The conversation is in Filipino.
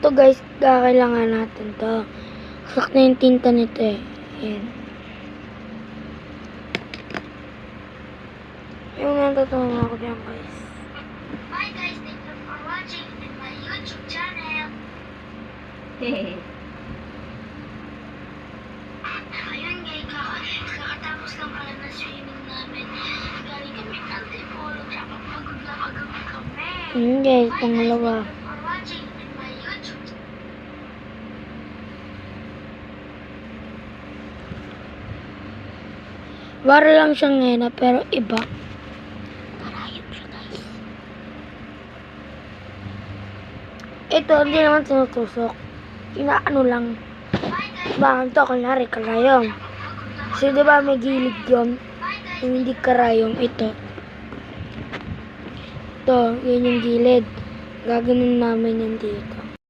Ito guys, kailangan natin to. Sakto yung tinta nito eh. Ayan. Yung natutunan ako dyan guys. Hi guys, thank you for watching in my YouTube channel. Ayun guys, kakatapos lang pala ng swimming namin. Galing kami ng Antipolo, tsaka pagod na pagod kami. Guys, Hi guys, pangalawa. thank you for watching in my YouTube channel. Para lang siyang ngena, pero iba. Karayom siya guys. Ito, hindi naman sinutusok. Inaano lang. Baka ito, kunyari, karayom. Kasi diba may gilid yun? Yung hindi karayom, ito. Ito, yun yung gilid. Gaganon namin yan dito.